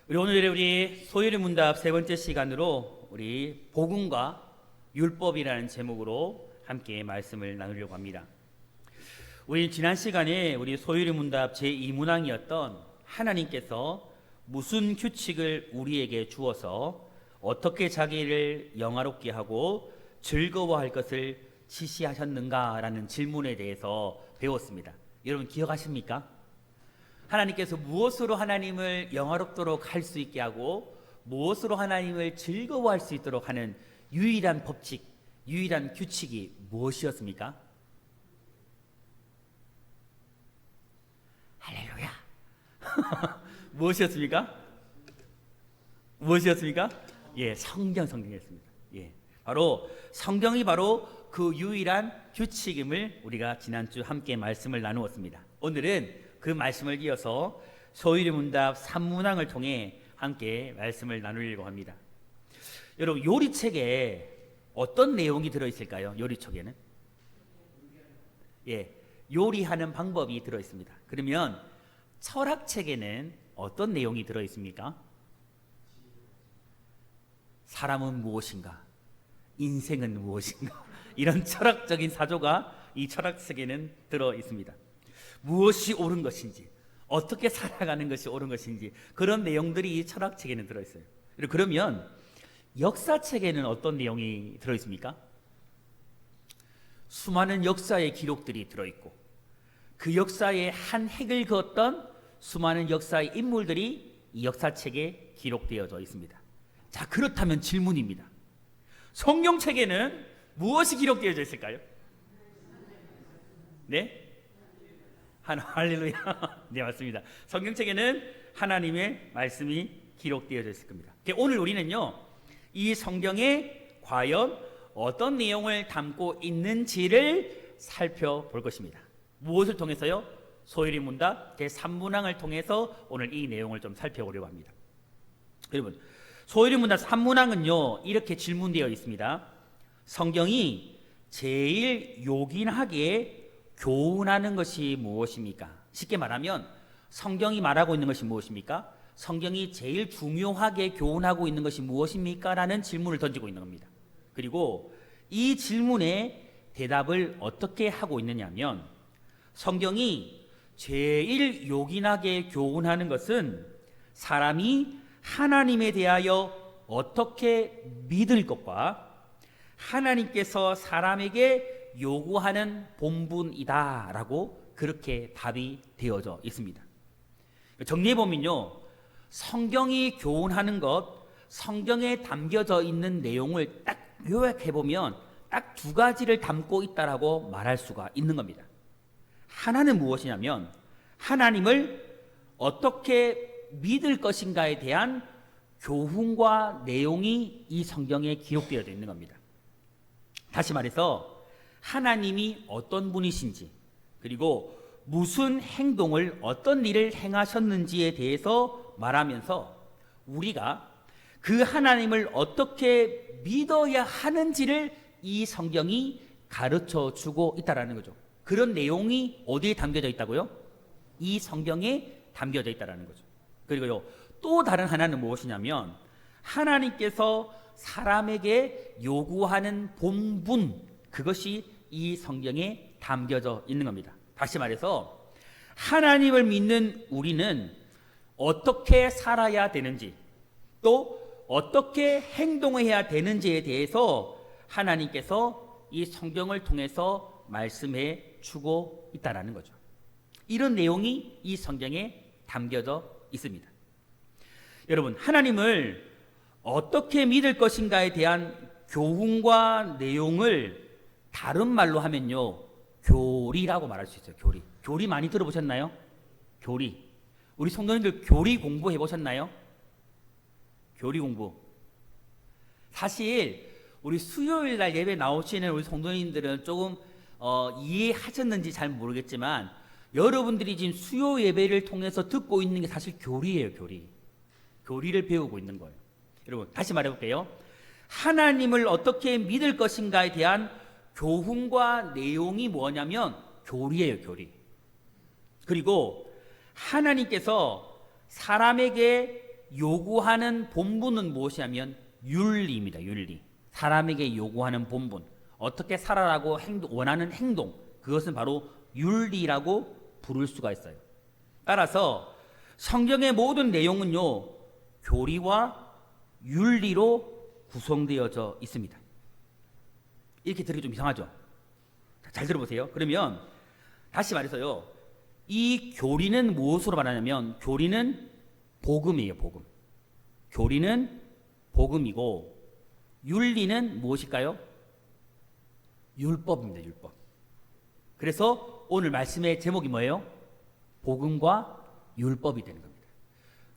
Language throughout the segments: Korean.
우리 소율의 문답 세 번째 시간으로 우리 복음과 율법이라는 제목으로 함께 말씀을 나누려고 합니다. 우리 지난 시간에 우리 소율의 문답 제2문항이었던 하나님께서 무슨 규칙을 우리에게 주어서 어떻게 자기를 영화롭게 하고 즐거워할 것을 지시하셨는가라는 질문에 대해서 배웠습니다. 여러분 기억하십니까? 하나님께서 무엇으로 하나님을 영화롭도록 할 수 있게 하고 무엇으로 하나님을 즐거워할 수 있도록 하는 유일한 법칙, 유일한 규칙이 무엇이었습니까? 할렐루야. 무엇이었습니까? 무엇이었습니까? 예, 성경이었습니다. 예, 바로 성경이 바로 그 유일한 규칙임을 우리가 지난주 함께 말씀을 나누었습니다. 오늘은 그 말씀을 이어서 소율의 문답 3문항을 통해 함께 말씀을 나누려고 합니다. 여러분, 요리책에 어떤 내용이 들어있을까요? 요리책에는? 예, 요리하는 방법이 들어있습니다. 그러면 철학책에는 어떤 내용이 들어있습니까? 사람은 무엇인가? 인생은 무엇인가? 이런 철학적인 사조가 이 철학책에는 들어있습니다. 무엇이 옳은 것인지, 어떻게 살아가는 것이 옳은 것인지 그런 내용들이 이 철학책에는 들어있어요. 그러면 역사책에는 어떤 내용이 들어있습니까? 수많은 역사의 기록들이 들어있고 그 역사에 한 획을 그었던 수많은 역사의 인물들이 이 역사책에 기록되어져 있습니다. 자, 그렇다면 질문입니다. 성경책에는 무엇이 기록되어져 있을까요? 네? 할렐루야. 네, 맞습니다. 성경책에는 하나님의 말씀이 기록되어져 있을 겁니다. 오늘 우리는요, 이 성경에 과연 어떤 내용을 담고 있는지를 살펴볼 것입니다. 무엇을 통해서요? 소율의 문답 제3문항을 통해서 오늘 이 내용을 좀 살펴보려고 합니다. 여러분, 소율의 문답 3문항은요, 이렇게 질문되어 있습니다. 성경이 제일 요긴하게 교훈하는 것이 무엇입니까? 쉽게 말하면 성경이 말하고 있는 것이 무엇입니까? 성경이 제일 중요하게 교훈하고 있는 것이 무엇입니까? 라는 질문을 던지고 있는 겁니다. 그리고 이 질문에 대답을 어떻게 하고 있느냐면 성경이 제일 요긴하게 교훈하는 것은 사람이 하나님에 대하여 어떻게 믿을 것과 하나님께서 사람에게 요구하는 본분이다라고 그렇게 답이 되어져 있습니다. 정리해보면요, 성경이 교훈하는 것, 성경에 담겨져 있는 내용을 딱 요약해보면 딱 두 가지를 담고 있다라고 말할 수가 있는 겁니다. 하나는 무엇이냐면 하나님을 어떻게 믿을 것인가에 대한 교훈과 내용이 이 성경에 기록되어져 있는 겁니다. 다시 말해서 하나님이 어떤 분이신지, 그리고 무슨 행동을 어떤 일을 행하셨는지에 대해서 말하면서 우리가 그 하나님을 어떻게 믿어야 하는지를 이 성경이 가르쳐 주고 있다는 거죠. 그런 내용이 어디에 담겨져 있다고요? 이 성경에 담겨져 있다는 거죠. 그리고요, 또 다른 하나는 무엇이냐면 하나님께서 사람에게 요구하는 본분, 그것이 이 성경에 담겨져 있는 겁니다. 다시 말해서 하나님을 믿는 우리는 어떻게 살아야 되는지, 또 어떻게 행동해야 되는지에 대해서 하나님께서 이 성경을 통해서 말씀해 주고 있다는 거죠. 이런 내용이 이 성경에 담겨져 있습니다. 여러분, 하나님을 어떻게 믿을 것인가에 대한 교훈과 내용을 다른 말로 하면요, 교리라고 말할 수 있어요. 교리. 교리 많이 들어보셨나요? 교리. 우리 성도님들 교리 공부해 보셨나요? 교리 공부. 사실 우리 수요일 날 예배 나오시는 우리 성도님들은 조금 이해하셨는지 잘 모르겠지만 여러분들이 지금 수요 예배를 통해서 듣고 있는 게 사실 교리예요. 교리. 교리를 배우고 있는 거예요. 여러분, 다시 말해 볼게요. 하나님을 어떻게 믿을 것인가에 대한 교훈과 내용이 뭐냐면 교리예요, 교리. 그리고 하나님께서 사람에게 요구하는 본분은 무엇이냐면 윤리입니다. 윤리. 사람에게 요구하는 본분, 어떻게 살아라고 원하는 행동, 그것은 바로 윤리라고 부를 수가 있어요. 따라서 성경의 모든 내용은요, 교리와 윤리로 구성되어져 있습니다. 이렇게 들으기 좀 이상하죠? 잘 들어보세요. 그러면 다시 말해서요, 이 교리는 무엇으로 말하냐면 교리는 복음이에요. 복음. 교리는 복음이고 윤리는 무엇일까요? 율법입니다. 율법. 그래서 오늘 말씀의 제목이 뭐예요? 복음과 율법이 되는 겁니다.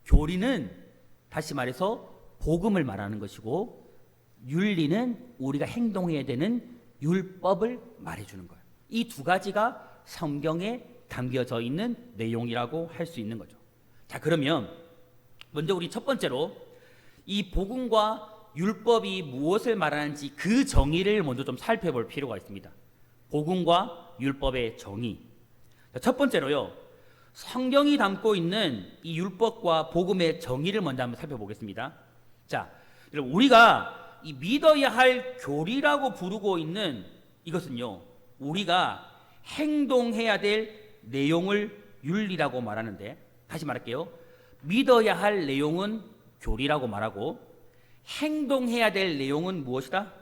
교리는 다시 말해서 복음을 말하는 것이고 윤리는 우리가 행동해야 되는 율법을 말해주는 거예요. 이 두 가지가 성경에 담겨져 있는 내용이라고 할 수 있는 거죠. 자, 그러면 먼저 우리 첫 번째로 이 복음과 율법이 무엇을 말하는지 그 정의를 먼저 좀 살펴볼 필요가 있습니다. 복음과 율법의 정의. 자, 첫 번째로요, 성경이 담고 있는 이 율법과 복음의 정의를 먼저 한번 살펴보겠습니다. 자, 여러분, 우리가 이 믿어야 할 교리라고 부르고 있는 이것은요, 우리가 행동해야 될 내용을 윤리라고 말하는데, 다시 말할게요. 믿어야 할 내용은 교리라고 말하고 행동해야 될 내용은 무엇이다?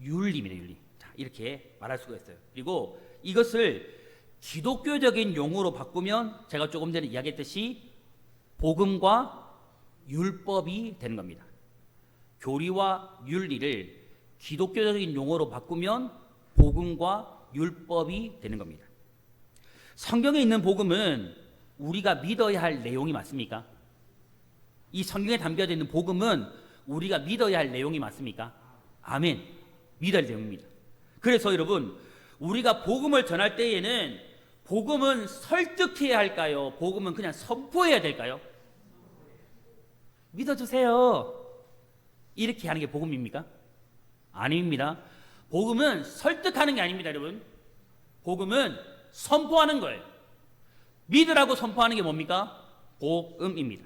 윤리입니다. 윤리. 자, 이렇게 말할 수가 있어요. 그리고 이것을 기독교적인 용어로 바꾸면 제가 조금 전에 이야기했듯이 복음과 율법이 되는 겁니다. 교리와 윤리를 기독교적인 용어로 바꾸면 복음과 율법이 되는 겁니다. 성경에 있는 복음은 우리가 믿어야 할 내용이 맞습니까? 이 성경에 담겨져 있는 복음은 우리가 믿어야 할 내용이 맞습니까? 아멘. 믿어야 할 내용입니다. 그래서 여러분, 우리가 복음을 전할 때에는 복음은 설득해야 할까요? 복음은 그냥 선포해야 될까요? 믿어주세요. 이렇게 하는 게 복음입니까? 아닙니다. 복음은 설득하는 게 아닙니다, 여러분. 복음은 선포하는 거예요. 믿으라고 선포하는 게 뭡니까? 복음입니다.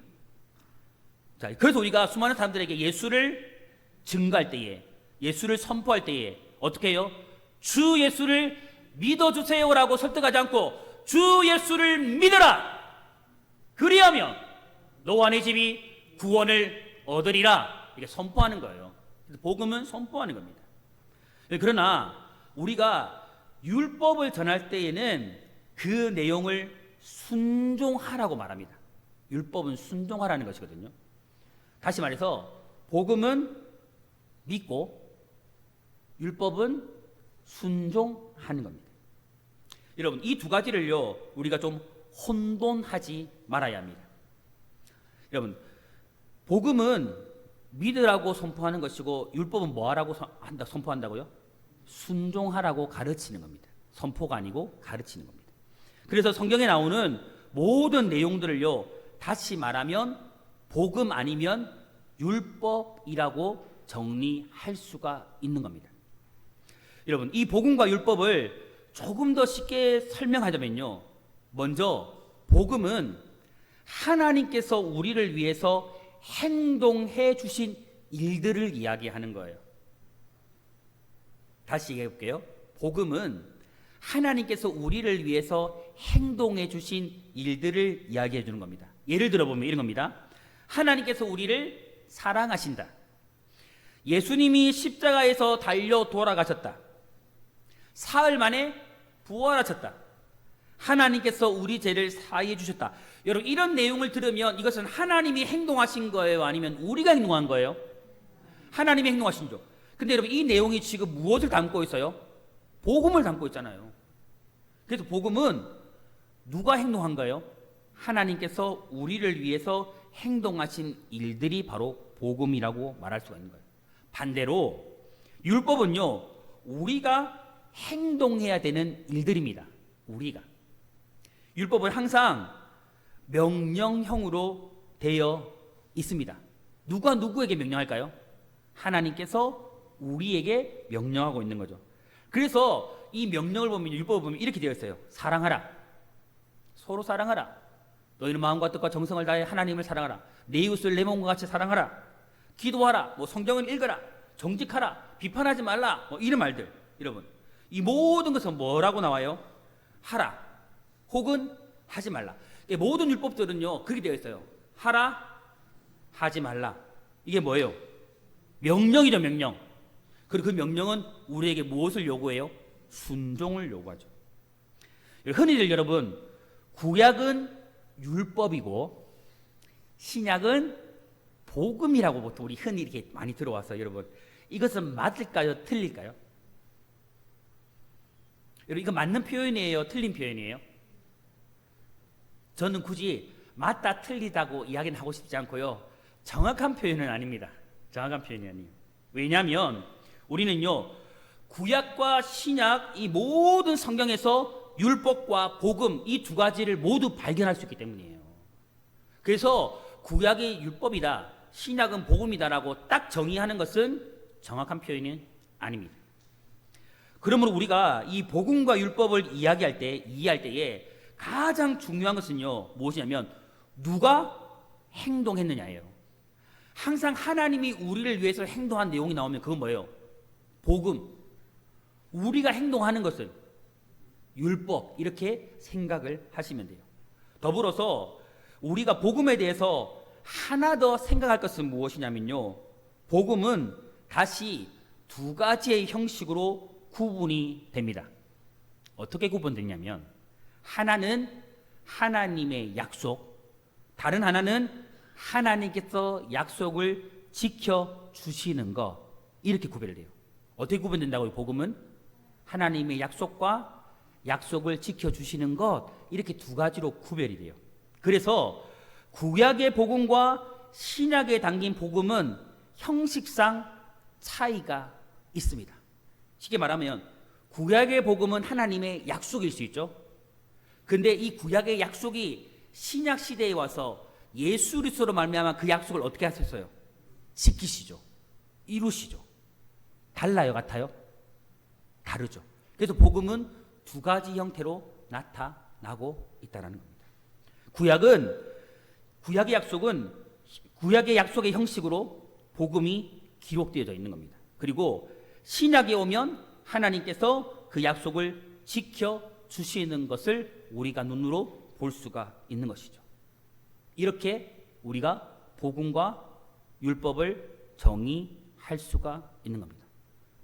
자, 그래서 우리가 수많은 사람들에게 예수를 증거할 때에, 예수를 선포할 때에 어떻게 해요? 주 예수를 믿어주세요라고 설득하지 않고 주 예수를 믿어라. 그리하면 너와 네 집이 구원을 얻으리라. 이게 선포하는 거예요. 복음은 선포하는 겁니다. 그러나 우리가 율법을 전할 때에는 그 내용을 순종하라고 말합니다. 율법은 순종하라는 것이거든요. 다시 말해서 복음은 믿고 율법은 순종하는 겁니다. 여러분, 이 두 가지를요, 우리가 좀 혼돈하지 말아야 합니다. 여러분, 복음은 믿으라고 선포하는 것이고 율법은 뭐하라고 선포한다고요? 순종하라고 가르치는 겁니다. 선포가 아니고 가르치는 겁니다. 그래서 성경에 나오는 모든 내용들을요, 다시 말하면 복음 아니면 율법이라고 정리할 수가 있는 겁니다. 여러분, 이 복음과 율법을 조금 더 쉽게 설명하자면요, 먼저 복음은 하나님께서 우리를 위해서 행동해 주신 일들을 이야기하는 거예요. 다시 얘기해 볼게요. 복음은 하나님께서 우리를 위해서 행동해 주신 일들을 이야기해 주는 겁니다. 예를 들어 보면 이런 겁니다. 하나님께서 우리를 사랑하신다. 예수님이 십자가에서 달려 돌아가셨다. 사흘 만에 부활하셨다. 하나님께서 우리 죄를 사하여 주셨다. 여러분, 이런 내용을 들으면 이것은 하나님이 행동하신 거예요? 아니면 우리가 행동한 거예요? 하나님이 행동하신 거죠. 근데 여러분, 이 내용이 지금 무엇을 담고 있어요? 복음을 담고 있잖아요. 그래서 복음은 누가 행동한 거예요? 하나님께서 우리를 위해서 행동하신 일들이 바로 복음이라고 말할 수가 있는 거예요. 반대로 율법은요, 우리가 행동해야 되는 일들입니다. 우리가. 율법은 항상 명령형으로 되어 있습니다. 누가 누구에게 명령할까요? 하나님께서 우리에게 명령하고 있는 거죠. 그래서 이 명령을 보면, 율법을 보면 이렇게 되어 있어요. 사랑하라. 서로 사랑하라. 너희는 마음과 뜻과 정성을 다해 하나님을 사랑하라. 내 이웃을 내 몸과 같이 사랑하라, 기도하라, 뭐 성경을 읽어라, 정직하라, 비판하지 말라, 뭐 이런 말들. 여러분, 이 모든 것은 뭐라고 나와요? 하라 혹은 하지 말라. 모든 율법들은요 그렇게 되어 있어요. 하라, 하지 말라. 이게 뭐예요? 명령이죠, 명령. 그리고 그 명령은 우리에게 무엇을 요구해요? 순종을 요구하죠. 흔히들 여러분, 구약은 율법이고 신약은 복음이라고 보통 우리 흔히 이렇게 많이 들어와서 여러분, 이것은 맞을까요? 틀릴까요? 여러분, 이거 맞는 표현이에요? 틀린 표현이에요? 저는 굳이 맞다 틀리다고 이야기는 하고 싶지 않고요, 정확한 표현은 아닙니다. 정확한 표현이 아니에요. 왜냐하면 우리는요 구약과 신약 이 모든 성경에서 율법과 복음 이 두 가지를 모두 발견할 수 있기 때문이에요. 그래서 구약이 율법이다, 신약은 복음이다라고 딱 정의하는 것은 정확한 표현이 아닙니다. 그러므로 우리가 이 복음과 율법을 이해할 때에 가장 중요한 것은요 무엇이냐면 누가 행동했느냐예요. 항상 하나님이 우리를 위해서 행동한 내용이 나오면 그건 뭐예요? 복음. 우리가 행동하는 것은 율법, 이렇게 생각을 하시면 돼요. 더불어서 우리가 복음에 대해서 하나 더 생각할 것은 무엇이냐면요, 복음은 다시 두 가지의 형식으로 구분이 됩니다. 어떻게 구분되냐면 하나는 하나님의 약속, 다른 하나는 하나님께서 약속을 지켜주시는 것, 이렇게 구별을 해요. 어떻게 구분된다고요? 복음은 하나님의 약속과 약속을 지켜주시는 것, 이렇게 두 가지로 구별이 돼요. 그래서 구약의 복음과 신약에 담긴 복음은 형식상 차이가 있습니다. 쉽게 말하면 구약의 복음은 하나님의 약속일 수 있죠. 근데 이 구약의 약속이 신약 시대에 와서 예수 그리스도로 말미암아 그 약속을 어떻게 하셨어요? 지키시죠. 이루시죠. 달라요, 같아요? 다르죠. 그래서 복음은 두 가지 형태로 나타나고 있다는 겁니다. 구약의 약속의 형식으로 복음이 기록되어져 있는 겁니다. 그리고 신약에 오면 하나님께서 그 약속을 지켜주시는 것을 우리가 눈으로 볼 수가 있는 것이죠. 이렇게 우리가 복음과 율법을 정의할 수가 있는 겁니다.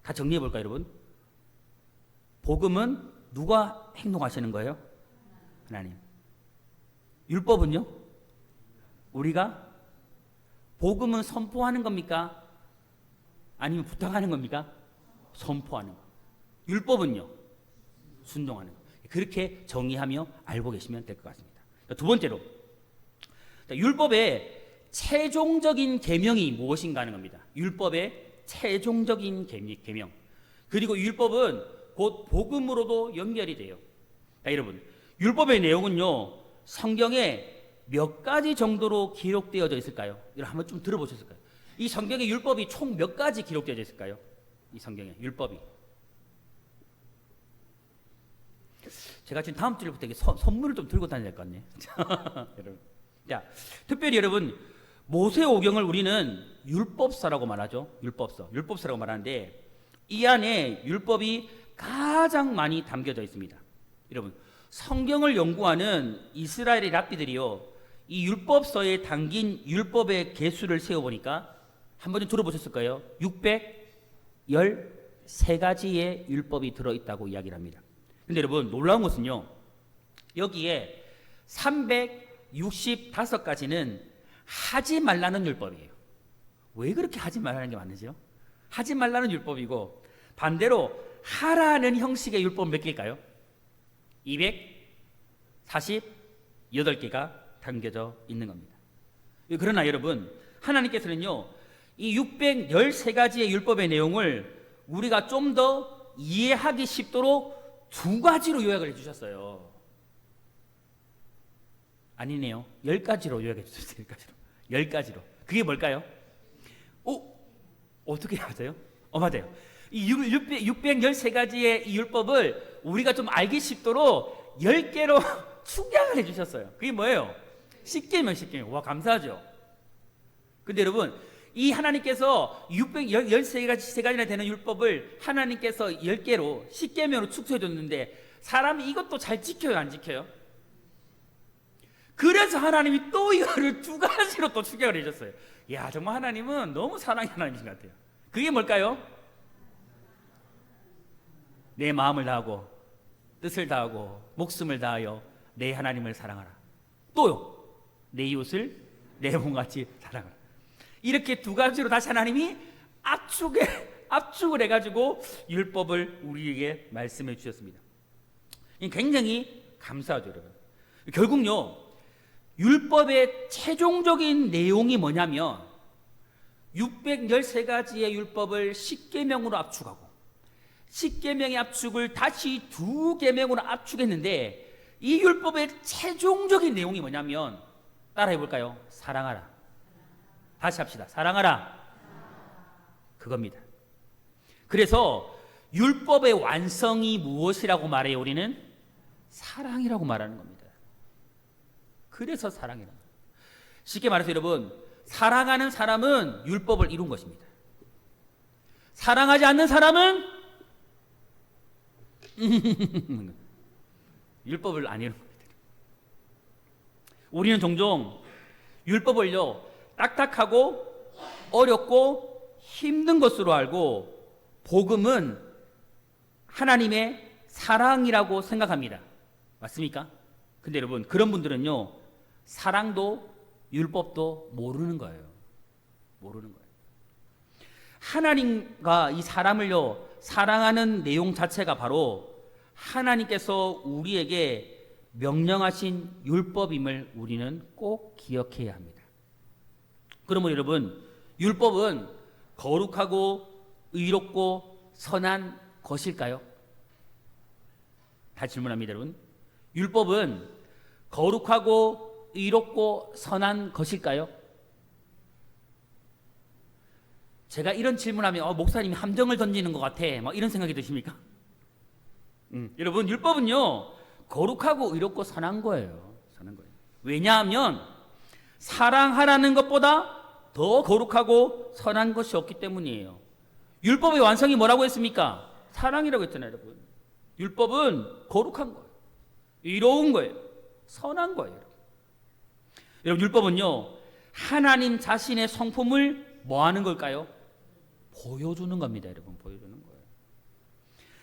다 정리해 볼까요, 여러분? 복음은 누가 행동하시는 거예요? 하나님. 율법은요? 우리가. 복음은 선포하는 겁니까? 아니면 부탁하는 겁니까? 선포하는 거. 율법은요? 순종하는 거. 그렇게 정의하며 알고 계시면 될 것 같습니다. 두 번째로, 율법의 최종적인 계명이 무엇인가 하는 겁니다. 율법의 최종적인 계명. 그리고 율법은 곧 복음으로도 연결이 돼요. 여러분, 율법의 내용은요 성경에 몇 가지 정도로 기록되어져 있을까요? 여러분 한번 좀 들어보셨을까요? 이 성경에 율법이 총 몇 가지 기록되어져 있을까요? 이 성경에 율법이. 제가 지금 다음 주부터 선물을 좀 들고 다녀야 될 것 같네. 여러분, 자, 특별히 여러분, 모세오경을 우리는 율법서라고 말하죠. 율법서라고 말하는데 이 안에 율법이 가장 많이 담겨져 있습니다. 여러분, 성경을 연구하는 이스라엘의 랍비들이요, 이 율법서에 담긴 율법의 개수를 세어보니까 한 번 들어보셨을 거예요. 613가지의 율법이 들어있다고 이야기를 합니다. 근데 여러분, 놀라운 것은요, 여기에 365가지는 하지 말라는 율법이에요. 왜 그렇게 하지 말라는 게 많으죠? 하지 말라는 율법이고, 반대로 하라는 형식의 율법 몇 개일까요? 248개가 담겨져 있는 겁니다. 그러나 여러분, 하나님께서는요, 이 613가지의 율법의 내용을 우리가 좀 더 이해하기 쉽도록 두 가지로 요약을 해주셨어요. 아니네요. 10가지로 요약해 주셨어요. 10가지로. 그게 뭘까요? 어떻게 아세요? 맞아요. 이 613가지의 이 율법을 우리가 좀 알기 쉽도록 10개로 축약을 해주셨어요. 그게 뭐예요? 쉽게면. 와, 감사하죠. 근데 여러분, 이 하나님께서 613가지나 되는 율법을 하나님께서 10개로 10계명으로 축소해 줬는데 사람이 이것도 잘 지켜요, 안 지켜요? 그래서 하나님이 또 이거를 2가지로 또 추격을 해줬어요. 야, 정말 하나님은 너무 사랑의 하나님이신 것 같아요. 그게 뭘까요? 내 마음을 다하고 뜻을 다하고 목숨을 다하여 내 하나님을 사랑하라. 또요, 내 이웃을 내 몸같이 사랑하라. 이렇게 2가지로 다시 하나님이 압축을 해가지고 율법을 우리에게 말씀해 주셨습니다. 굉장히 감사하죠, 여러분. 결국요, 율법의 최종적인 내용이 뭐냐면 613가지의 율법을 10계명으로 압축하고 10계명의 압축을 다시 2계명으로 압축했는데 이 율법의 최종적인 내용이 뭐냐면 따라해 볼까요? 사랑하라. 다시 합시다. 사랑하라. 그겁니다. 그래서 율법의 완성이 무엇이라고 말해요? 우리는 사랑이라고 말하는 겁니다. 그래서 사랑이라는 거예요. 쉽게 말해서 여러분, 사랑하는 사람은 율법을 이룬 것입니다. 사랑하지 않는 사람은 율법을 안 이룬 겁니다. 우리는 종종 율법을요, 딱딱하고 어렵고 힘든 것으로 알고 복음은 하나님의 사랑이라고 생각합니다. 맞습니까? 근데 여러분, 그런 분들은요, 사랑도 율법도 모르는 거예요. 모르는 거예요. 하나님과 이 사람을요, 사랑하는 내용 자체가 바로 하나님께서 우리에게 명령하신 율법임을 우리는 꼭 기억해야 합니다. 그러면 여러분, 율법은 거룩하고 의롭고 선한 것일까요? 다시 질문합니다, 여러분. 율법은 거룩하고 의롭고 선한 것일까요? 제가 이런 질문하면 목사님이 함정을 던지는 것 같아, 이런 생각이 드십니까? 여러분, 율법은요, 거룩하고 의롭고 선한 거예요. 선한 거예요. 왜냐하면 사랑하라는 것보다 더 거룩하고 선한 것이 없기 때문이에요. 율법의 완성이 뭐라고 했습니까? 사랑이라고 했잖아요, 여러분. 율법은 거룩한 거예요. 의로운 거예요. 선한 거예요. 여러분, 율법은요, 하나님 자신의 성품을 뭐 하는 걸까요? 보여주는 겁니다, 여러분. 보여주는 거예요.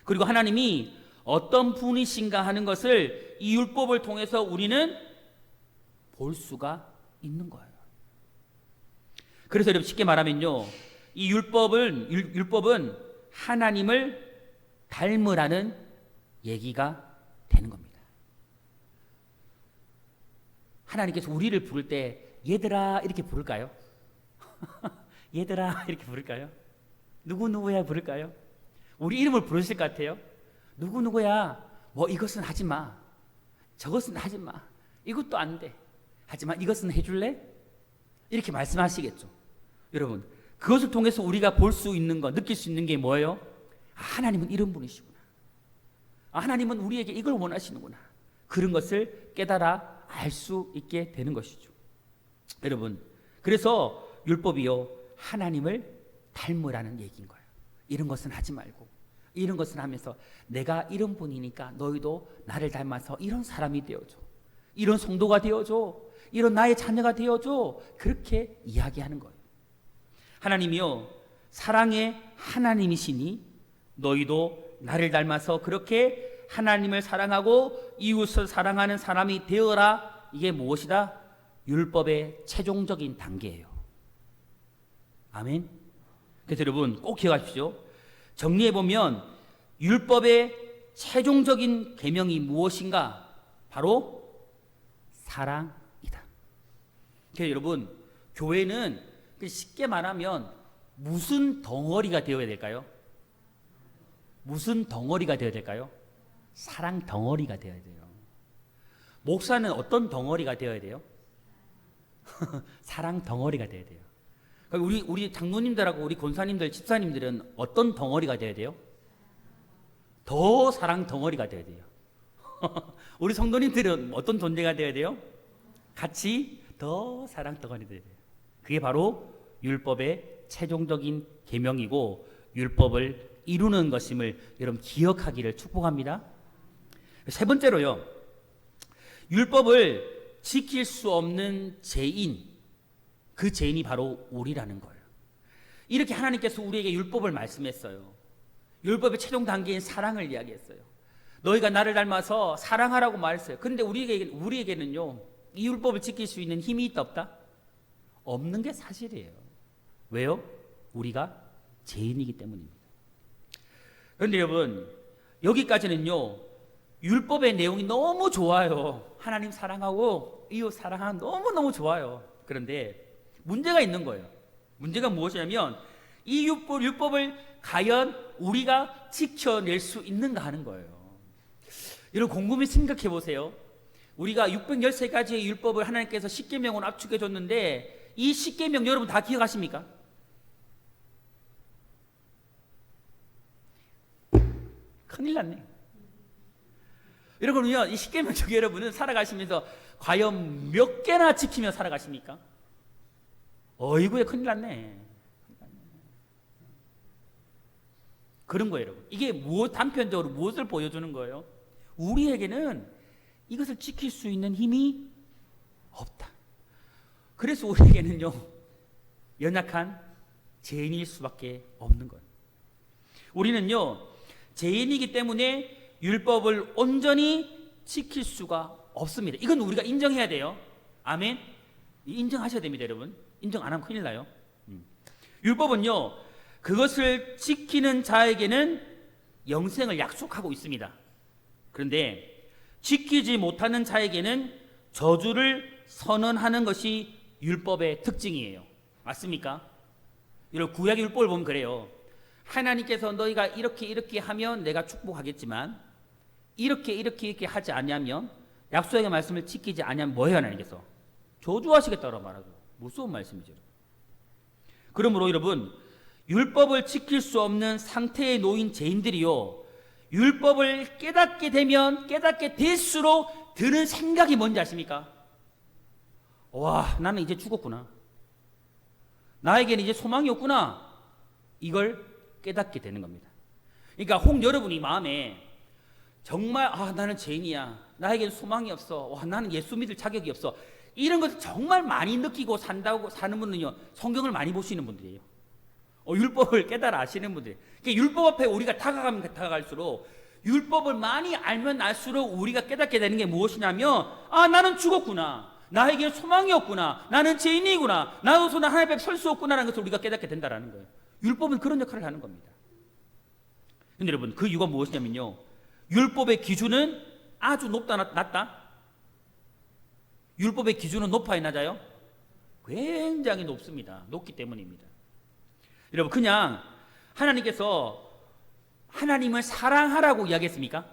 그리고 하나님이 어떤 분이신가 하는 것을 이 율법을 통해서 우리는 볼 수가 있는 거예요. 그래서 여러분, 쉽게 말하면요, 이 율법은 하나님을 닮으라는 얘기가 되는 겁니다. 하나님께서 우리를 부를 때 얘들아 이렇게 부를까요? 얘들아 이렇게 부를까요? 누구누구야 부를까요? 우리 이름을 부르실 것 같아요? 누구누구야, 이것은 하지 마, 저것은 하지 마, 이것도 안 돼, 하지만 이것은 해줄래? 이렇게 말씀하시겠죠. 여러분, 그것을 통해서 우리가 볼 수 있는 것, 느낄 수 있는 게 뭐예요? 하나님은 이런 분이시구나. 하나님은 우리에게 이걸 원하시는구나. 그런 것을 깨달아 알 수 있게 되는 것이죠. 여러분, 그래서 율법이요, 하나님을 닮으라는 얘기인 거예요. 이런 것은 하지 말고 이런 것은 하면서 내가 이런 분이니까 너희도 나를 닮아서 이런 사람이 되어줘, 이런 성도가 되어줘, 이런 나의 자녀가 되어줘, 그렇게 이야기하는 거예요. 하나님이요, 사랑의 하나님이시니 너희도 나를 닮아서 그렇게 하나님을 사랑하고 이웃을 사랑하는 사람이 되어라. 이게 무엇이다? 율법의 최종적인 단계예요. 아멘. 그래서 여러분 꼭 기억하십시오. 정리해보면 율법의 최종적인 계명이 무엇인가? 바로 사랑이다. 그래서 여러분, 교회는 쉽게 말하면 무슨 덩어리가 되어야 될까요? 무슨 덩어리가 되어야 될까요? 사랑 덩어리가 되어야 돼요. 목사는 어떤 덩어리가 되어야 돼요? 사랑 덩어리가 되어야 돼요. 우리 장로님들하고 우리 권사님들, 집사님들은 어떤 덩어리가 되어야 돼요? 더 사랑 덩어리가 되어야 돼요. 우리 성도님들은 어떤 존재가 되어야 돼요? 같이 더 사랑 덩어리 되어야 돼요. 그게 바로 율법의 최종적인 계명이고 율법을 이루는 것임을 여러분 기억하기를 축복합니다. 세 번째로요. 율법을 지킬 수 없는 죄인, 그 죄인이 바로 우리라는 거예요. 이렇게 하나님께서 우리에게 율법을 말씀했어요. 율법의 최종 단계인 사랑을 이야기했어요. 너희가 나를 닮아서 사랑하라고 말했어요. 그런데 우리에게는요, 이 율법을 지킬 수 있는 힘이 있다 없다? 없는 게 사실이에요. 왜요? 우리가 죄인이기 때문입니다. 그런데 여러분, 여기까지는요, 율법의 내용이 너무 좋아요. 하나님 사랑하고 이웃 사랑하는 너무너무 좋아요. 그런데 문제가 있는 거예요. 문제가 무엇이냐면 이 율법을 과연 우리가 지켜낼 수 있는가 하는 거예요. 여러분 곰곰이 생각해 보세요. 우리가 613가지의 율법을 하나님께서 십계명으로 압축해 줬는데 이 십계명 여러분 다 기억하십니까? 큰일 났네. 여러분은요, 이 십계명 중에 여러분은 살아가시면서 과연 몇 개나 지키며 살아가십니까? 어이구야, 큰일 났네. 그런 거예요, 여러분. 이게 단편적으로 무엇을 보여주는 거예요? 우리에게는 이것을 지킬 수 있는 힘이 없다. 그래서 우리에게는요, 연약한 죄인일 수밖에 없는 거예요. 우리는요, 죄인이기 때문에 율법을 온전히 지킬 수가 없습니다. 이건 우리가 인정해야 돼요. 아멘. 인정하셔야 됩니다, 여러분. 인정 안 하면 큰일 나요. 율법은요, 그것을 지키는 자에게는 영생을 약속하고 있습니다. 그런데 지키지 못하는 자에게는 저주를 선언하는 것이 율법의 특징이에요. 맞습니까? 여러분 구약의 율법을 보면 그래요. 하나님께서 너희가 이렇게 하면 내가 축복하겠지만 이렇게 하지 아니하면 약속의 말씀을 지키지 아니하면 뭐해요? 하나님께서 저주하시겠다고 말하고 무서운 말씀이죠. 그러므로 여러분 율법을 지킬 수 없는 상태에 놓인 죄인들이요, 율법을 깨닫게 될수록 드는 생각이 뭔지 아십니까? 와, 나는 이제 죽었구나. 나에게는 이제 소망이 없구나. 이걸 깨닫게 되는 겁니다. 그러니까 혹 여러분이 마음에 정말 나는 죄인이야. 나에게는 소망이 없어. 와, 나는 예수 믿을 자격이 없어. 이런 것을 정말 많이 느끼고 사는 분은요, 성경을 많이 보시는 분들이에요. 율법을 깨달아 아시는 분들. 그러니까 율법 앞에 우리가 다가가면 다가갈수록 율법을 많이 알면 알수록 우리가 깨닫게 되는 게 무엇이냐면 나는 죽었구나. 나에게 소망이 없구나. 나는 죄인이구나. 나로서는 하나님 앞에 설 수 없구나라는 것을 우리가 깨닫게 된다라는 거예요. 율법은 그런 역할을 하는 겁니다. 근데 여러분 그 이유가 무엇이냐면요, 율법의 기준은 아주 높다 낮다? 율법의 기준은 높아야 낮아요? 굉장히 높습니다. 높기 때문입니다. 여러분 그냥 하나님께서 하나님을 사랑하라고 이야기했습니까?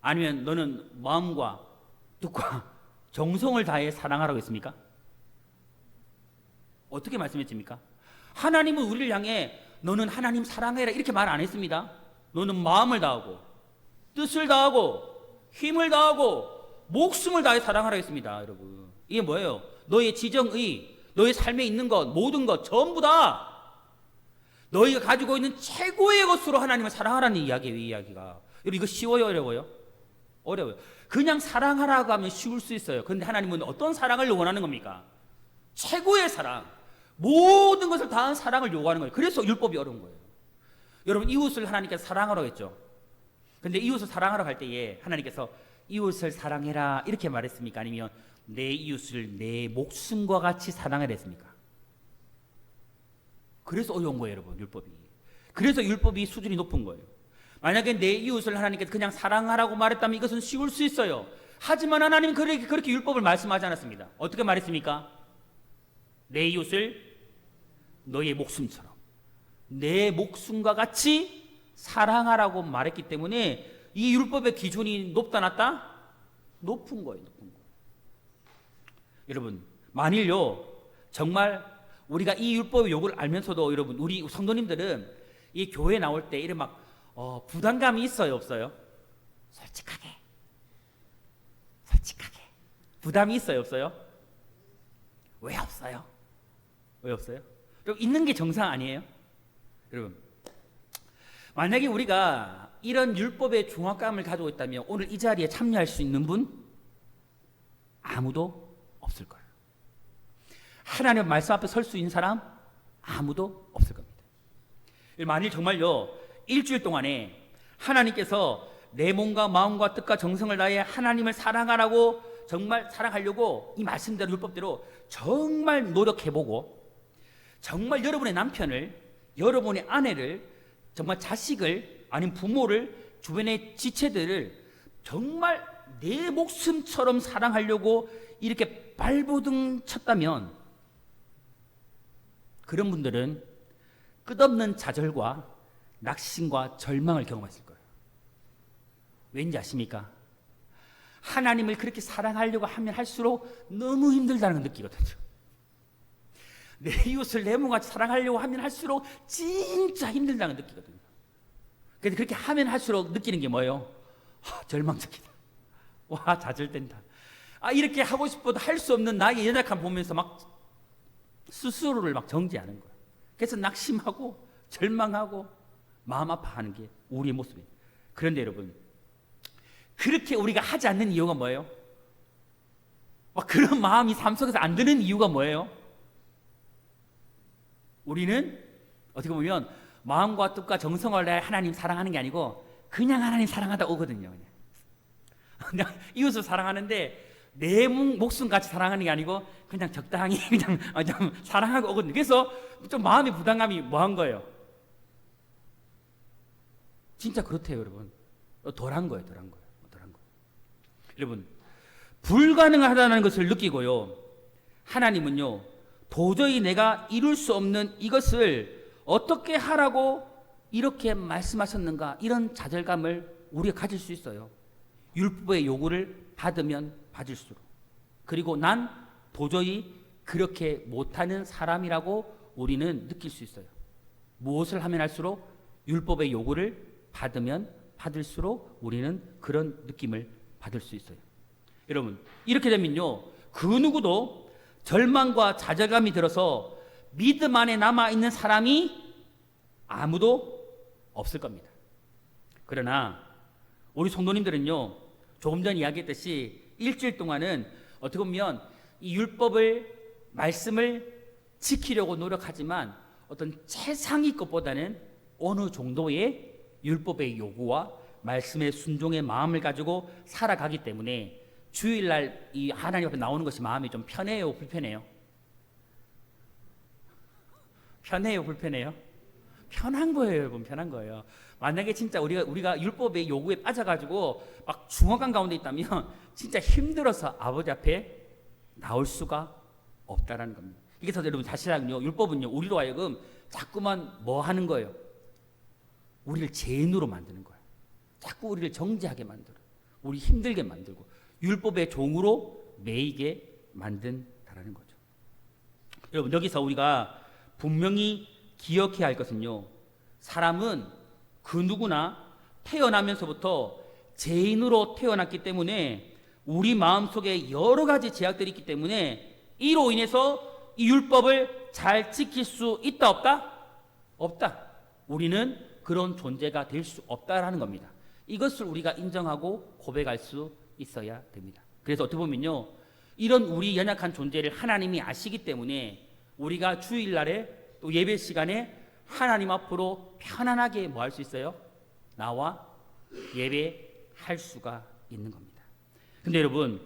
아니면 너는 마음과 뜻과 정성을 다해 사랑하라고 했습니까? 어떻게 말씀했습니까? 하나님은 우리를 향해 너는 하나님 사랑해라 이렇게 말 안 했습니다. 너는 마음을 다하고 뜻을 다하고 힘을 다하고 목숨을 다해 사랑하라 했습니다. 여러분 이게 뭐예요? 너의 지정의, 너의 삶에 있는 것, 모든 것 전부 다 너희가 가지고 있는 최고의 것으로 하나님을 사랑하라는 이야기예요. 이 이야기가. 여러분 이거 쉬워요? 어려워요? 어려워요. 그냥 사랑하라고 하면 쉬울 수 있어요. 그런데 하나님은 어떤 사랑을 원하는 겁니까? 최고의 사랑, 모든 것을 다한 사랑을 요구하는 거예요. 그래서 율법이 어려운 거예요. 여러분 이웃을 하나님께서 사랑하라고 했죠. 근데 이웃을 사랑하라고 할 때에 하나님께서 이웃을 사랑해라 이렇게 말했습니까? 아니면 내 이웃을 내 목숨과 같이 사랑하라 했습니까? 그래서 어려운 거예요, 여러분, 율법이. 그래서 율법이 수준이 높은 거예요. 만약에 내 이웃을 하나님께서 그냥 사랑하라고 말했다면 이것은 쉬울 수 있어요. 하지만 하나님은 그렇게 율법을 말씀하지 않았습니다. 어떻게 말했습니까? 내 이웃을 너의 목숨처럼, 내 목숨과 같이 사랑하라고 말했기 때문에 이 율법의 기준이 높다 낮다? 높은 거예요, 높은 거. 여러분, 만일요, 정말 우리가 이 율법의 요구를 알면서도 여러분 우리 성도님들은 이 교회 나올 때 이런 막 부담감이 있어요 없어요? 솔직하게 부담이 있어요 없어요? 왜 없어요? 왜 없어요? 좀 있는 게 정상 아니에요? 여러분, 만약에 우리가 이런 율법의 중압감을 가지고 있다면 오늘 이 자리에 참여할 수 있는 분 아무도 없을 거예요. 하나님 말씀 앞에 설 수 있는 사람 아무도 없을 겁니다. 만일 정말요 일주일 동안에 하나님께서 내 몸과 마음과 뜻과 정성을 다해 하나님을 사랑하라고 정말 사랑하려고 이 말씀대로 율법대로 정말 노력해보고 정말 여러분의 남편을 여러분의 아내를 정말 자식을 아니면 부모를 주변의 지체들을 정말 내 목숨처럼 사랑하려고 이렇게 발버둥 쳤다면 그런 분들은 끝없는 좌절과 낙심과 절망을 경험했을 거예요. 왠지 아십니까? 하나님을 그렇게 사랑하려고 하면 할수록 너무 힘들다는 걸 느끼거든요. 내 이웃을 내 몸같이 사랑하려고 하면 할수록 진짜 힘들다는 걸 느끼거든요. 그래서 그렇게 하면 할수록 느끼는 게 뭐예요? 절망적이다. 와, 좌절된다. 이렇게 하고 싶어도 할 수 없는 나의 연약함 보면서 막 스스로를 막 정죄하는 거예요. 그래서 낙심하고 절망하고 마음 아파하는 게 우리의 모습이에요. 그런데 여러분, 그렇게 우리가 하지 않는 이유가 뭐예요? 그런 마음이 삶 속에서 안 드는 이유가 뭐예요? 우리는 어떻게 보면 마음과 뜻과 정성을 다해 하나님 사랑하는 게 아니고 그냥 하나님 사랑하다 오거든요. 그냥 이웃을 사랑하는데 내 목숨 같이 사랑하는 게 아니고 그냥 적당히 그냥 좀 사랑하고 오거든요. 그래서 좀 마음의 부담감이 뭐한 거예요? 진짜 그렇대요, 여러분. 덜한 거예요. 여러분, 불가능하다는 것을 느끼고요. 하나님은요, 도저히 내가 이룰 수 없는 이것을 어떻게 하라고 이렇게 말씀하셨는가, 이런 좌절감을 우리가 가질 수 있어요. 율법의 요구를 받으면 받을수록. 그리고 난 도저히 그렇게 못하는 사람이라고 우리는 느낄 수 있어요. 무엇을 하면 할수록 율법의 요구를 받으면 받을수록 우리는 그런 느낌을 받을 수 있어요. 여러분, 이렇게 되면요, 그 누구도 절망과 좌절감이 들어서 믿음 안에 남아있는 사람이 아무도 없을 겁니다. 그러나 우리 성도님들은요, 조금 전 이야기했듯이 일주일 동안은 어떻게 보면 이 율법을 말씀을 지키려고 노력하지만 어떤 최상위 것보다는 어느 정도의 율법의 요구와 말씀의 순종의 마음을 가지고 살아가기 때문에 주일날 이 하나님 앞에 나오는 것이 마음이 좀 편해요, 불편해요? 편해요, 불편해요? 편한 거예요, 여러분. 편한 거예요. 만약에 진짜 우리가 율법의 요구에 빠져가지고 막 중압감 가운데 있다면 진짜 힘들어서 아버지 앞에 나올 수가 없다라는 겁니다. 그래서 여러분, 사실은요, 율법은요, 우리로 하여금 자꾸만 뭐 하는 거예요? 우리를 죄인으로 만드는 거예요. 자꾸 우리를 정죄하게 만들어, 우리 힘들게 만들고 율법의 종으로 매이게 만든다라는 거죠. 여러분, 여기서 우리가 분명히 기억해야 할 것은요, 사람은 그 누구나 태어나면서부터 죄인으로 태어났기 때문에 우리 마음속에 여러 가지 제약들이 있기 때문에 이로 인해서 이 율법을 잘 지킬 수 있다, 없다? 없다. 우리는 그런 존재가 될 수 없다라는 겁니다. 이것을 우리가 인정하고 고백할 수 있어야 됩니다. 그래서 어떻게 보면요, 이런 우리 연약한 존재를 하나님이 아시기 때문에 우리가 주일날에 또 예배 시간에 하나님 앞으로 편안하게 뭐 할 수 있어요? 나와 예배할 수가 있는 겁니다. 근데 여러분,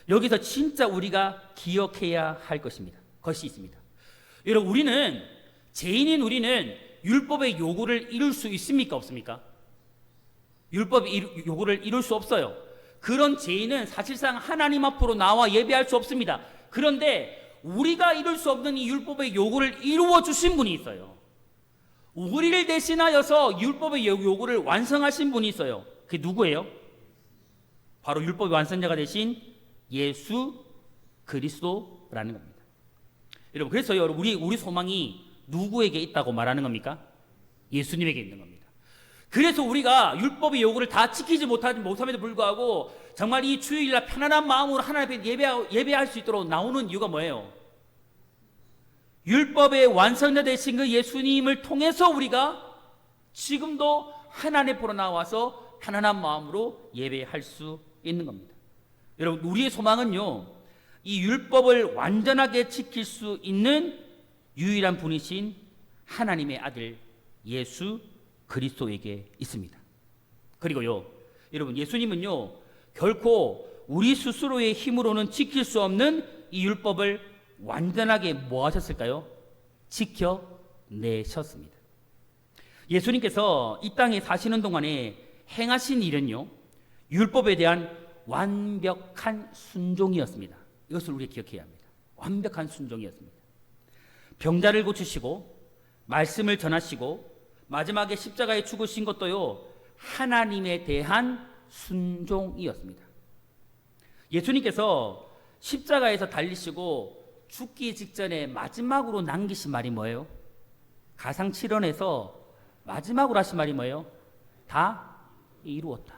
여기서 진짜 우리가 기억해야 할 것이 있습니다. 여러분, 죄인인 우리는 율법의 요구를 이룰 수 있습니까, 없습니까? 율법의 요구를 이룰 수 없어요. 그런 죄인은 사실상 하나님 앞으로 나와 예배할 수 없습니다. 그런데 우리가 이룰 수 없는 이 율법의 요구를 이루어 주신 분이 있어요. 우리를 대신하여서 율법의 요구를 완성하신 분이 있어요. 그게 누구예요? 바로 율법의 완성자가 되신 예수 그리스도라는 겁니다. 여러분, 그래서요, 우리 소망이 누구에게 있다고 말하는 겁니까? 예수님에게 있는 겁니다. 그래서 우리가 율법의 요구를 다 지키지 못함에도 불구하고 정말 이 주일날 편안한 마음으로 하나님 앞에 예배할 수 있도록 나오는 이유가 뭐예요? 율법의 완성자 되신 그 예수님을 통해서 우리가 지금도 하나님 앞으로 나와서 편안한 마음으로 예배할 수 있는 겁니다. 여러분, 우리의 소망은요, 이 율법을 완전하게 지킬 수 있는 유일한 분이신 하나님의 아들 예수 그리스도에게 있습니다. 그리고요, 여러분, 예수님은요 결코 우리 스스로의 힘으로는 지킬 수 없는 이 율법을 완전하게 뭐 하셨을까요? 지켜내셨습니다. 예수님께서 이 땅에 사시는 동안에 행하신 일은요, 율법에 대한 완벽한 순종이었습니다. 이것을 우리가 기억해야 합니다. 완벽한 순종이었습니다. 병자를 고치시고 말씀을 전하시고 마지막에 십자가에 죽으신 것도요, 하나님에 대한 순종이었습니다. 예수님께서 십자가에서 달리시고 죽기 직전에 마지막으로 남기신 말이 뭐예요? 가상칠언에서 마지막으로 하신 말이 뭐예요? 다 이루었다.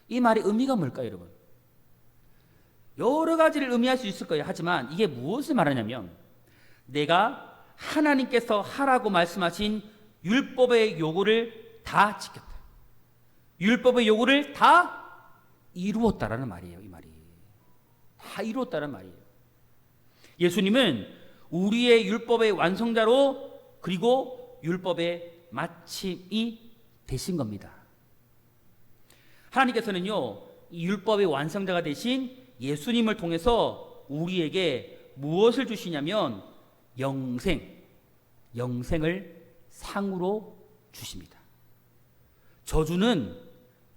이 말의 의미가 뭘까요, 여러분? 여러 가지를 의미할 수 있을 거예요. 하지만 이게 무엇을 말하냐면, 내가 하나님께서 하라고 말씀하신 율법의 요구를 다 지켰다. 율법의 요구를 다 이루었다라는 말이에요. 이 말이 다 이루었다는 말이에요. 예수님은 우리의 율법의 완성자로, 그리고 율법의 마침이 되신 겁니다. 하나님께서는요, 이 율법의 완성자가 되신 예수님을 통해서 우리에게 무엇을 주시냐면 영생을 상으로 주십니다. 저주는,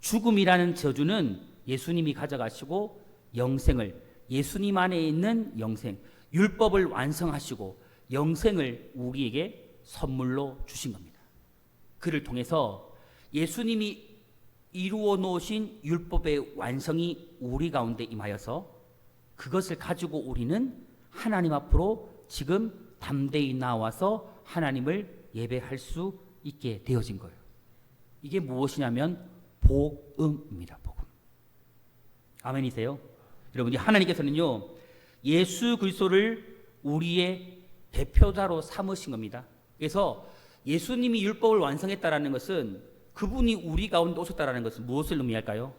죽음이라는 저주는 예수님이 가져가시고 영생을, 예수님 안에 있는 영생, 율법을 완성하시고 영생을 우리에게 선물로 주신 겁니다. 그를 통해서 예수님이 이루어 놓으신 율법의 완성이 우리 가운데 임하여서 그것을 가지고 우리는 하나님 앞으로 지금 담대히 나와서 하나님을 예배할 수 있게 되어진 거예요. 이게 무엇이냐면 복음입니다. 복음. 아멘이세요? 여러분, 하나님께서는요, 예수 그리스도를 우리의 대표자로 삼으신 겁니다. 그래서 예수님이 율법을 완성했다라는 것은, 그분이 우리 가운데 오셨다라는 것은 무엇을 의미할까요?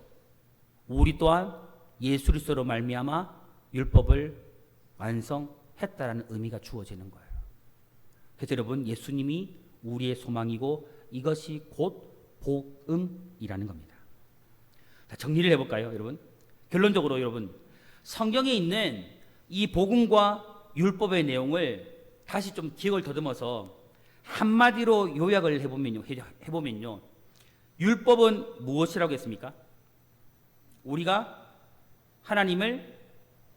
우리 또한 예수 그리스도로 말미암아 율법을 완성했다라는 의미가 주어지는 거예요. 그래서 여러분, 예수님이 우리의 소망이고 이것이 곧 복음이라는 겁니다. 자, 정리를 해볼까요, 여러분? 결론적으로 여러분, 성경에 있는 이 복음과 율법의 내용을 다시 좀 기억을 더듬어서 한마디로 요약을 해보면요, 율법은 무엇이라고 했습니까? 우리가 하나님을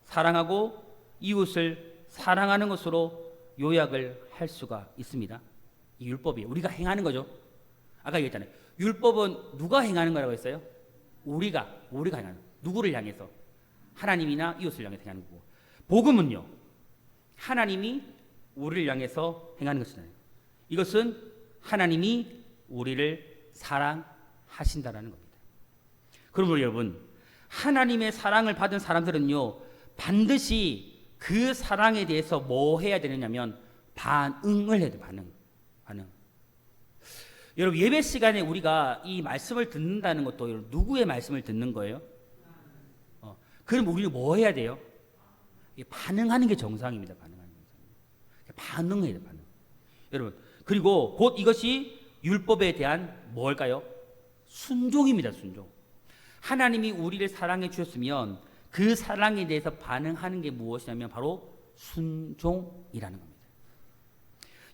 사랑하고 이웃을 사랑하는 것으로 요약을 할 수가 있습니다. 이 율법이 우리가 행하는 거죠. 아까 얘기했잖아요. 율법은 누가 행하는 거라고 했어요? 우리가 행하는, 누구를 향해서? 하나님이나 이웃을 향해서 행하는 거고, 복음은요, 하나님이 우리를 향해서 행하는 것이잖아요. 이것은 하나님이 우리를 사랑하신다라는 겁니다. 그러므로 여러분, 하나님의 사랑을 받은 사람들은요, 반드시 그 사랑에 대해서 뭐 해야 되느냐면 반응을 해야 돼요. 반응. 여러분, 예배 시간에 우리가 이 말씀을 듣는다는 것도 여러분, 누구의 말씀을 듣는 거예요? 그럼 우리는 뭐 해야 돼요? 반응하는 게 정상입니다. 반응해야 돼요. 반응. 여러분, 그리고 곧 이것이 율법에 대한 뭘까요? 순종입니다. 순종. 하나님이 우리를 사랑해 주셨으면 그 사랑에 대해서 반응하는 게 무엇이냐면 바로 순종이라는 겁니다.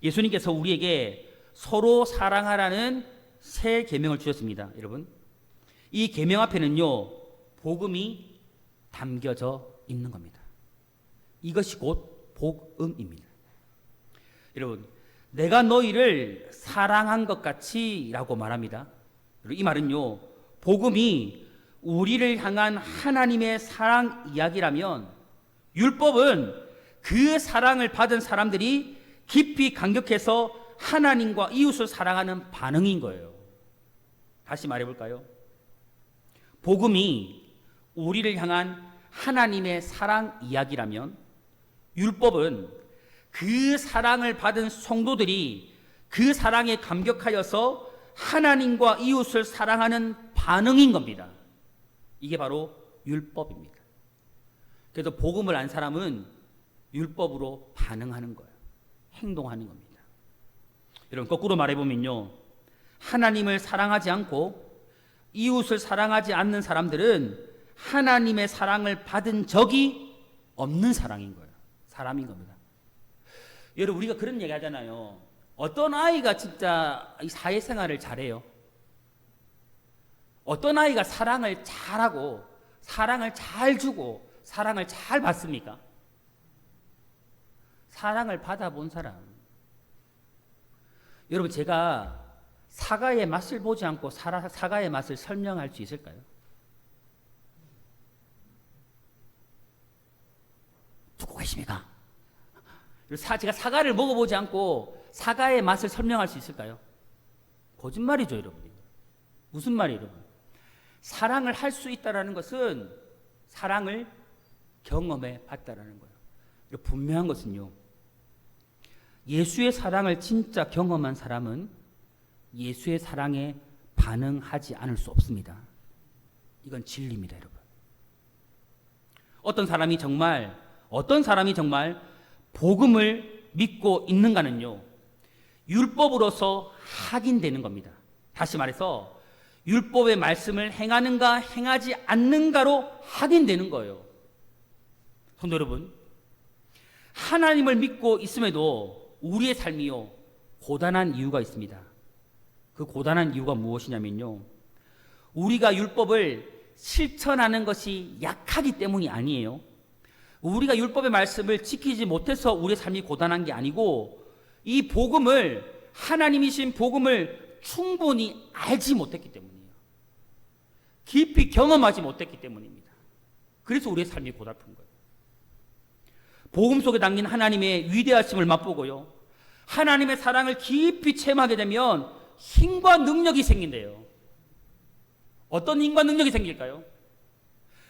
예수님께서 우리에게 서로 사랑하라는 새 계명을 주셨습니다. 여러분, 이 계명 앞에는요, 복음이 담겨져 있는 겁니다. 이것이 곧 복음입니다. 여러분, 내가 너희를 사랑한 것 같이 라고 말합니다. 이 말은요, 복음이 우리를 향한 하나님의 사랑 이야기라면 율법은 그 사랑을 받은 사람들이 깊이 감격해서 하나님과 이웃을 사랑하는 반응인 거예요. 다시 말해볼까요? 복음이 우리를 향한 하나님의 사랑 이야기라면 율법은 그 사랑을 받은 성도들이 그 사랑에 감격하여서 하나님과 이웃을 사랑하는 반응인 겁니다. 이게 바로 율법입니다. 그래서 복음을 안 사람은 율법으로 반응하는 거예요. 행동하는 겁니다. 여러분, 거꾸로 말해보면요, 하나님을 사랑하지 않고 이웃을 사랑하지 않는 사람들은 하나님의 사랑을 받은 적이 없는 사람인 거예요. 사람인 겁니다. 여러분, 우리가 그런 얘기 하잖아요. 어떤 아이가 진짜 사회생활을 잘해요? 어떤 아이가 사랑을 잘하고 사랑을 잘 주고 사랑을 잘 받습니까? 사랑을 받아본 사람. 여러분, 제가 사과의 맛을 보지 않고 사과의 맛을 설명할 수 있을까요? 듣고 계십니까? 제가 사과를 먹어보지 않고 사과의 맛을 설명할 수 있을까요? 거짓말이죠, 여러분. 무슨 말이에요, 여러분? 사랑을 할 수 있다는 것은 사랑을 경험해 봤다라는 거예요. 분명한 것은요, 예수의 사랑을 진짜 경험한 사람은 예수의 사랑에 반응하지 않을 수 없습니다. 이건 진리입니다, 여러분. 어떤 사람이 정말 복음을 믿고 있는가는요, 율법으로서 확인되는 겁니다. 다시 말해서 율법의 말씀을 행하는가 행하지 않는가로 확인되는 거예요. 성도 여러분, 하나님을 믿고 있음에도 우리의 삶이요, 고단한 이유가 있습니다. 그 고단한 이유가 무엇이냐면요, 우리가 율법을 실천하는 것이 약하기 때문이 아니에요. 우리가 율법의 말씀을 지키지 못해서 우리의 삶이 고단한 게 아니고, 이 복음을, 하나님이신 복음을 충분히 알지 못했기 때문이에요. 깊이 경험하지 못했기 때문입니다. 그래서 우리의 삶이 고달픈 거예요. 복음 속에 담긴 하나님의 위대하심을 맛보고요, 하나님의 사랑을 깊이 체험하게 되면 힘과 능력이 생긴대요. 어떤 힘과 능력이 생길까요?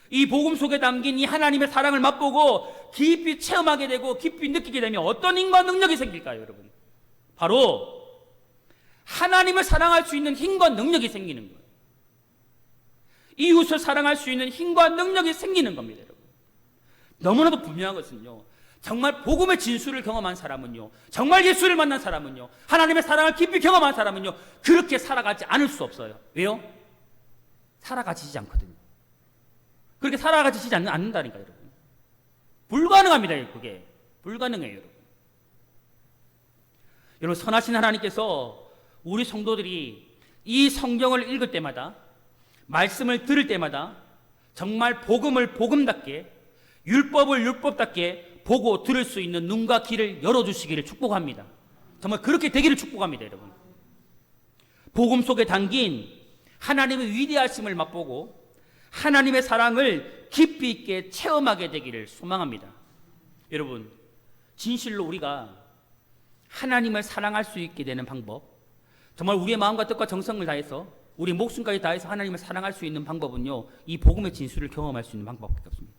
이 복음 속에 담긴 이 하나님의 사랑을 맛보고 깊이 체험하게 되고 깊이 느끼게 되면 어떤 힘과 능력이 생길까요, 여러분? 바로 하나님을 사랑할 수 있는 힘과 능력이 생기는 거예요. 이웃을 사랑할 수 있는 힘과 능력이 생기는 겁니다, 여러분. 너무나도 분명한 것은요, 정말 복음의 진수를 경험한 사람은요, 정말 예수를 만난 사람은요, 하나님의 사랑을 깊이 경험한 사람은요, 그렇게 살아가지 않을 수 없어요. 왜요? 살아가지지 않거든요. 그렇게 살아가지지 않는다니까요, 여러분. 불가능합니다, 그게. 불가능해요, 여러분. 여러분, 선하신 하나님께서 우리 성도들이 이 성경을 읽을 때마다, 말씀을 들을 때마다 정말 복음을 복음답게, 율법을 율법답게 보고 들을 수 있는 눈과 귀를 열어주시기를 축복합니다. 정말 그렇게 되기를 축복합니다, 여러분. 복음 속에 담긴 하나님의 위대하심을 맛보고 하나님의 사랑을 깊이 있게 체험하게 되기를 소망합니다. 여러분, 진실로 우리가 하나님을 사랑할 수 있게 되는 방법, 정말 우리의 마음과 뜻과 정성을 다해서, 우리 목숨까지 다해서 하나님을 사랑할 수 있는 방법은요, 이 복음의 진수를 경험할 수 있는 방법밖에 없습니다.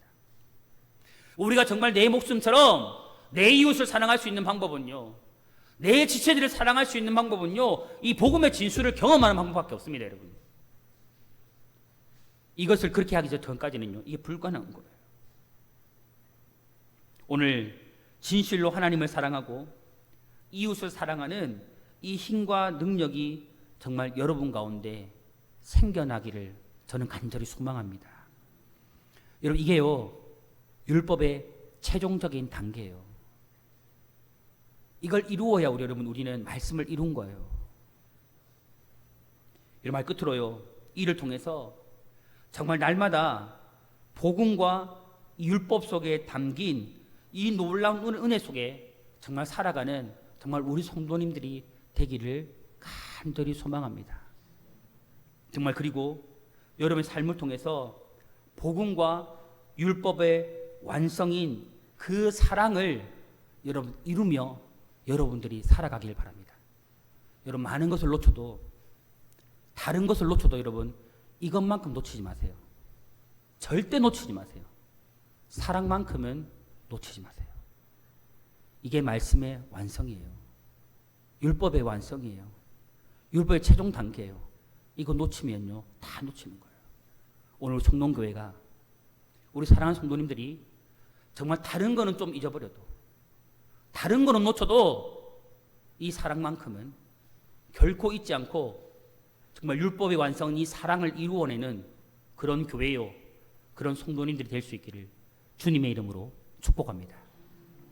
우리가 정말 내 목숨처럼 내 이웃을 사랑할 수 있는 방법은요, 내 지체들을 사랑할 수 있는 방법은요, 이 복음의 진수를 경험하는 방법밖에 없습니다, 여러분. 이것을 그렇게 하기 전까지는요, 이게 불가능한 거예요. 오늘 진실로 하나님을 사랑하고 이웃을 사랑하는 이 힘과 능력이 정말 여러분 가운데 생겨나기를 저는 간절히 소망합니다. 여러분, 이게요, 율법의 최종적인 단계예요. 이걸 이루어야 우리는 말씀을 이룬 거예요. 이 말 끝으로요, 이를 통해서 정말 날마다 복음과 율법 속에 담긴 이 놀라운 은혜 속에 정말 살아가는 정말 우리 성도님들이 되기를 간절히 소망합니다. 정말, 그리고 여러분의 삶을 통해서 복음과 율법의 완성인 그 사랑을 여러분 이루며 여러분들이 살아가길 바랍니다. 여러분, 많은 것을 놓쳐도, 다른 것을 놓쳐도 여러분 이것만큼 놓치지 마세요. 절대 놓치지 마세요. 사랑만큼은 놓치지 마세요. 이게 말씀의 완성이에요. 율법의 완성이에요. 율법의 최종 단계예요. 이거 놓치면요, 다 놓치는 거예요. 오늘 청동교회가 우리 사랑하는 성도님들이 정말 다른 거는 좀 잊어버려도, 다른 거는 놓쳐도 이 사랑만큼은 결코 잊지 않고 정말 율법의 완성, 이 사랑을 이루어내는 그런 교회요, 그런 성도님들이 될 수 있기를 주님의 이름으로 축복합니다.